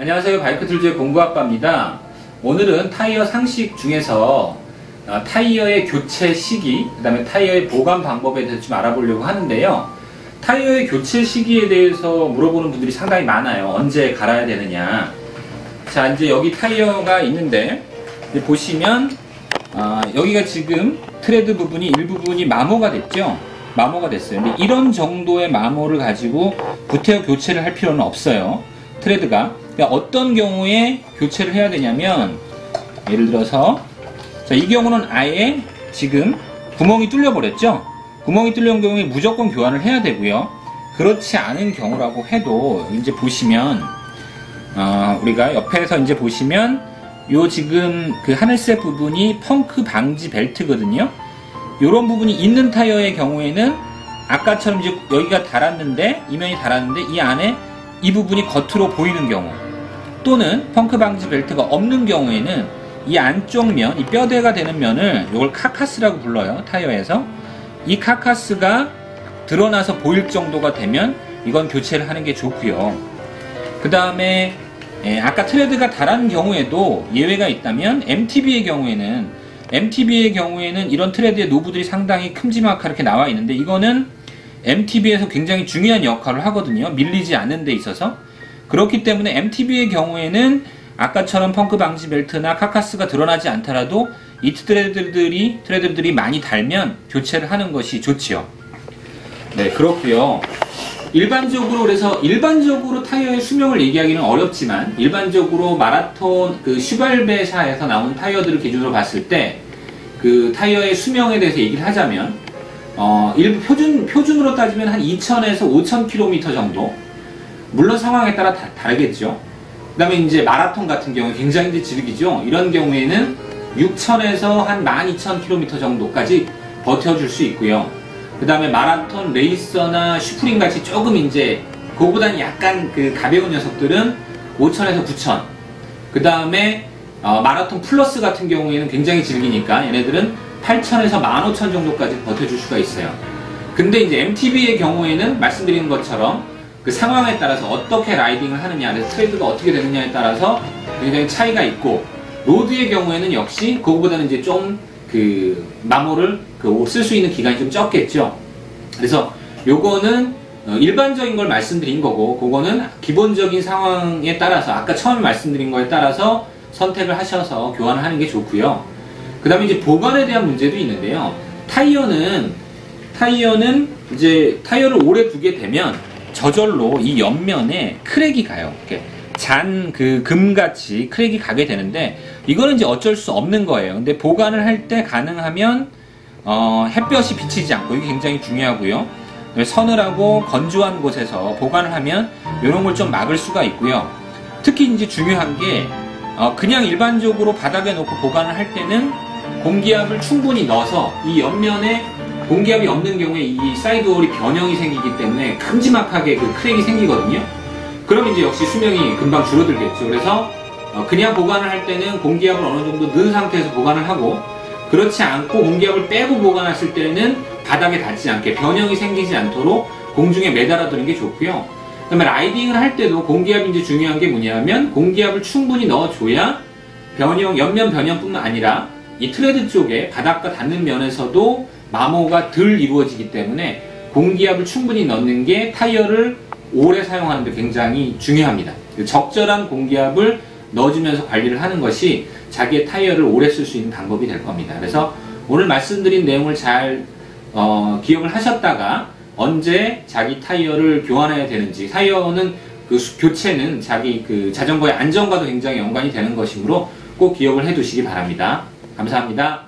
안녕하세요. 바이크툴즈의 공부아빠입니다. 오늘은 타이어 상식 중에서 타이어의 교체 시기, 그 다음에 타이어의 보관 방법에 대해서 좀 알아보려고 하는데요. 타이어의 교체 시기에 대해서 물어보는 분들이 상당히 많아요. 언제 갈아야 되느냐. 자, 이제 여기 타이어가 있는데 이제 보시면 여기가 지금 트레드 부분이 일부분이 마모가 됐죠. 마모가 됐어요. 근데 이런 정도의 마모를 가지고 구태여 교체를 할 필요는 없어요. 트레드가. 그러니까 어떤 경우에 교체를 해야 되냐면, 예를 들어서 자, 이 경우는 아예 지금 구멍이 뚫려 버렸죠. 구멍이 뚫린 경우에 무조건 교환을 해야 되고요. 그렇지 않은 경우라고 해도 이제 보시면 우리가 옆에서 이제 보시면 요 지금 그 하늘색 부분이 펑크 방지 벨트거든요. 요런 부분이 있는 타이어의 경우에는 아까처럼 이제 여기가 닳았는데, 이면이 닳았는데 이 안에 이 부분이 겉으로 보이는 경우, 또는 펑크 방지 벨트가 없는 경우에는 이 안쪽 면, 이 뼈대가 되는 면을 요걸 카카스라고 불러요. 타이어에서. 이 카카스가 드러나서 보일 정도가 되면 이건 교체를 하는 게 좋고요. 그 다음에 아까 트레드가 닳은 경우에도 예외가 있다면 MTB의 경우에는 이런 트레드의 노브들이 상당히 큼지막하게 이렇게 나와 있는데, 이거는 MTB에서 굉장히 중요한 역할을 하거든요. 밀리지 않는 데 있어서. 그렇기 때문에 MTB의 경우에는 아까처럼 펑크 방지 벨트나 카카스가 드러나지 않더라도 이 트레드들이 많이 닳으면 교체를 하는 것이 좋지요. 네, 그렇고요. 일반적으로 타이어의 수명을 얘기하기는 어렵지만, 일반적으로 마라톤 그 슈발베사에서 나온 타이어들을 기준으로 봤을 때 그 타이어의 수명에 대해서 얘기를 하자면 일부 표준으로 따지면 한 2000에서 5000km 정도. 물론 상황에 따라 다르겠죠. 그 다음에 이제 마라톤 같은 경우 굉장히 이제 질기죠. 이런 경우에는 6000에서 한 12000km 정도까지 버텨줄 수 있고요. 그 다음에 마라톤 레이서나 슈프림 같이 조금 이제 그거보다는 약간 그 가벼운 녀석들은 5000에서 9000. 그 다음에 마라톤 플러스 같은 경우에는 굉장히 질기니까 얘네들은 8000에서 15000 정도까지 버텨줄 수가 있어요. 근데 이제 MTB의 경우에는 말씀드린 것처럼 그 상황에 따라서 어떻게 라이딩을 하느냐, 그래서 트레드가 어떻게 되느냐에 따라서 굉장히 차이가 있고, 로드의 경우에는 역시 그거보다는 이제 좀 그 마모를 쓸 수 있는 기간이 좀 적겠죠. 그래서 요거는 일반적인 걸 말씀드린 거고, 그거는 기본적인 상황에 따라서 아까 처음에 말씀드린 거에 따라서 선택을 하셔서 교환을 하는 게 좋고요. 그 다음에 이제 보관에 대한 문제도 있는데요. 타이어는 이제 타이어를 오래 두게 되면 저절로 이 옆면에 크랙이 가요. 이렇게 잔 그 금같이 크랙이 가게 되는데, 이거는 이제 어쩔 수 없는 거예요. 근데 보관을 할 때 가능하면 햇볕이 비치지 않고, 이게 굉장히 중요하고요. 서늘하고 건조한 곳에서 보관을 하면 이런 걸 좀 막을 수가 있고요. 특히 이제 중요한 게 그냥 일반적으로 바닥에 놓고 보관을 할 때는 공기압을 충분히 넣어서 이 옆면에 공기압이 없는 경우에 이 사이드홀이 변형이 생기기 때문에 큼지막하게 그 크랙이 생기거든요. 그럼 이제 역시 수명이 금방 줄어들겠죠. 그래서 그냥 보관을 할 때는 공기압을 어느 정도 넣은 상태에서 보관을 하고, 그렇지 않고 공기압을 빼고 보관했을 때는 바닥에 닿지 않게 변형이 생기지 않도록 공중에 매달아 두는 게 좋고요. 그 다음에 라이딩을 할 때도 공기압이 이제 중요한 게 뭐냐면, 공기압을 충분히 넣어줘야 옆면 변형뿐만 아니라 이 트레드 쪽에 바닥과 닿는 면에서도 마모가 덜 이루어지기 때문에 공기압을 충분히 넣는 게 타이어를 오래 사용하는 데 굉장히 중요합니다. 적절한 공기압을 넣어주면서 관리를 하는 것이 자기의 타이어를 오래 쓸 수 있는 방법이 될 겁니다. 그래서 오늘 말씀드린 내용을 잘 기억을 하셨다가 언제 자기 타이어를 교환해야 되는지, 타이어는 교체는 자기 그 자전거의 안전과도 굉장히 연관이 되는 것이므로 꼭 기억을 해 두시기 바랍니다. 감사합니다.